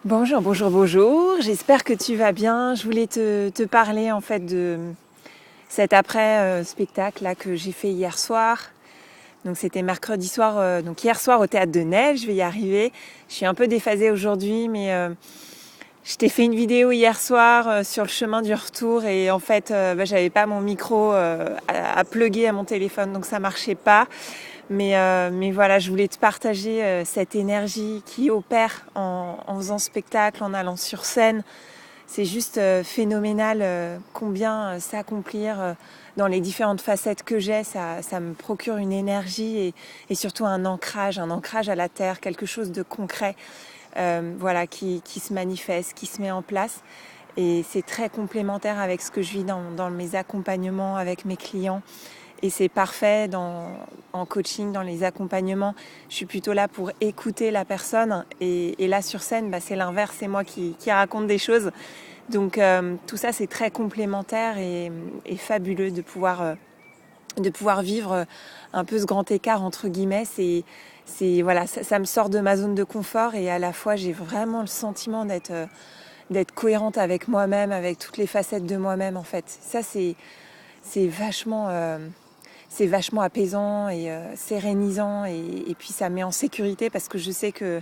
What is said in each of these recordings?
Bonjour, bonjour, bonjour. J'espère que tu vas bien. Je voulais te parler en fait de cet après spectacle là que j'ai fait hier soir. Donc c'était mercredi soir, donc hier soir au théâtre de Nesle. Je vais y arriver. Je suis un peu déphasée aujourd'hui, mais je t'ai fait une vidéo hier soir sur le chemin du retour et en fait j'avais pas mon micro à plugger à mon téléphone, donc ça marchait pas. Mais voilà, je voulais te partager cette énergie qui opère en faisant spectacle, en allant sur scène. C'est juste phénoménal combien s'accomplir dans les différentes facettes que j'ai. Ça me procure une énergie et surtout un ancrage à la terre, quelque chose de concret voilà, qui se manifeste, qui se met en place. Et c'est très complémentaire avec ce que je vis dans mes accompagnements avec mes clients. Et c'est parfait en coaching, dans les accompagnements. Je suis plutôt là pour écouter la personne. Et là, sur scène, c'est l'inverse. C'est moi qui raconte des choses. Donc, tout ça, c'est très complémentaire et fabuleux de pouvoir vivre un peu ce grand écart, entre guillemets. Voilà, ça me sort de ma zone de confort. Et à la fois, j'ai vraiment le sentiment d'être cohérente avec moi-même, avec toutes les facettes de moi-même, en fait. Ça, c'est vachement apaisant et sérénisant et puis ça me met en sécurité parce que je sais que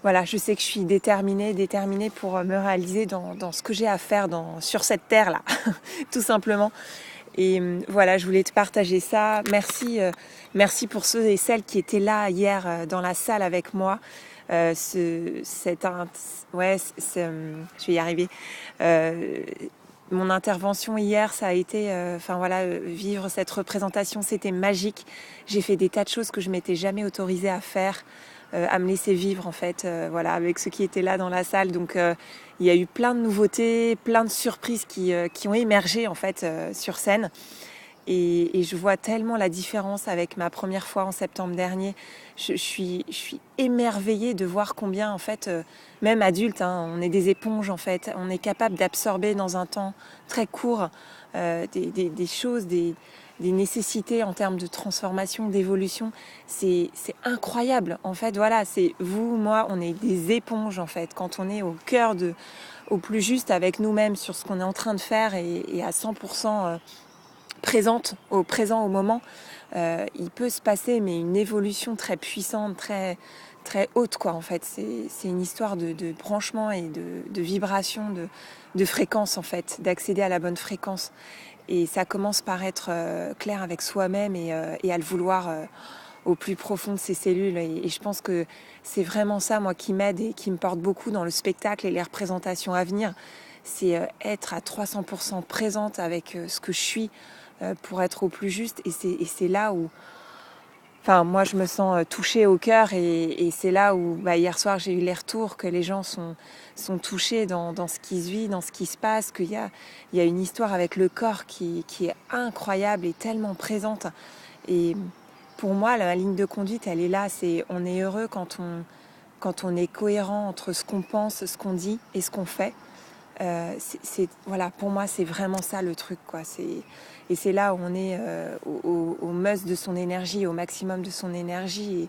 voilà, je suis déterminée pour me réaliser dans ce que j'ai à faire sur cette terre là tout simplement. Et voilà, je voulais te partager ça. Merci pour ceux et celles qui étaient là hier dans la salle avec moi. Je vais y arriver. Mon intervention hier, ça a été, vivre cette représentation, c'était magique. J'ai fait des tas de choses que je m'étais jamais autorisée à faire, à me laisser vivre en fait, avec ceux qui étaient là dans la salle. Donc, il y a eu plein de nouveautés, plein de surprises qui ont émergé en fait sur scène. Et je vois tellement la différence avec ma première fois en septembre dernier. Je suis émerveillée de voir combien, en fait, même adulte, on est des éponges, en fait. On est capable d'absorber dans un temps très court des choses, des nécessités en termes de transformation, d'évolution. C'est incroyable. En fait, voilà, c'est vous, moi, on est des éponges, en fait. Quand on est au cœur au plus juste avec nous-mêmes sur ce qu'on est en train de faire et à 100%... présente au présent, au moment, il peut se passer une évolution très puissante, très, très haute quoi en fait. C'est une histoire de branchement et de vibration, de fréquence en fait, d'accéder à la bonne fréquence. Et ça commence par être clair avec soi-même et à le vouloir au plus profond de ses cellules. Et je pense que c'est vraiment ça, moi, qui m'aide et qui me porte beaucoup dans le spectacle et les représentations à venir. C'est être à 300% présente avec ce que je suis pour être au plus juste. Et c'est là où, moi, je me sens touchée au cœur. Et c'est là où, hier soir, j'ai eu les retours que les gens sont touchés dans ce qui se vit, dans ce qui se passe, qu'il y a une histoire avec le corps qui est incroyable et tellement présente. Et pour moi, la ligne de conduite, elle est là. On est heureux quand on est cohérent entre ce qu'on pense, ce qu'on dit et ce qu'on fait. Voilà, pour moi, c'est vraiment ça le truc, quoi. Et c'est là où on est au must de son énergie, au maximum de son énergie.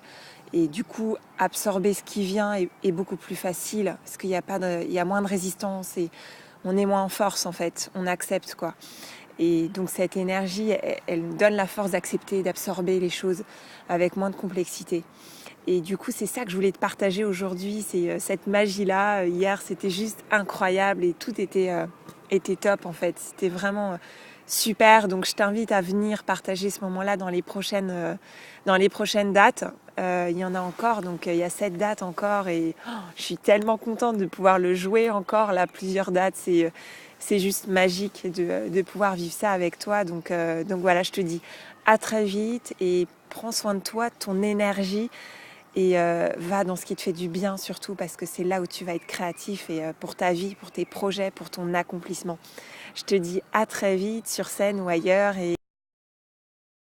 Et du coup, absorber ce qui vient est beaucoup plus facile parce qu'il y a moins de résistance et on est moins en force, en fait. On accepte, quoi. Et donc cette énergie, elle donne la force d'accepter, d'absorber les choses avec moins de complexité. Et du coup, c'est ça que je voulais te partager aujourd'hui, c'est cette magie-là. Hier, c'était juste incroyable et tout était top en fait. C'était vraiment super. Donc je t'invite à venir partager ce moment-là dans les prochaines dates. Il y en a encore, donc il y a 7 dates encore et je suis tellement contente de pouvoir le jouer encore là, plusieurs dates. C'est juste magique de pouvoir vivre ça avec toi. Donc voilà, je te dis à très vite et prends soin de toi, de ton énergie et va dans ce qui te fait du bien surtout parce que c'est là où tu vas être créatif et pour ta vie, pour tes projets, pour ton accomplissement. Je te dis à très vite sur scène ou ailleurs et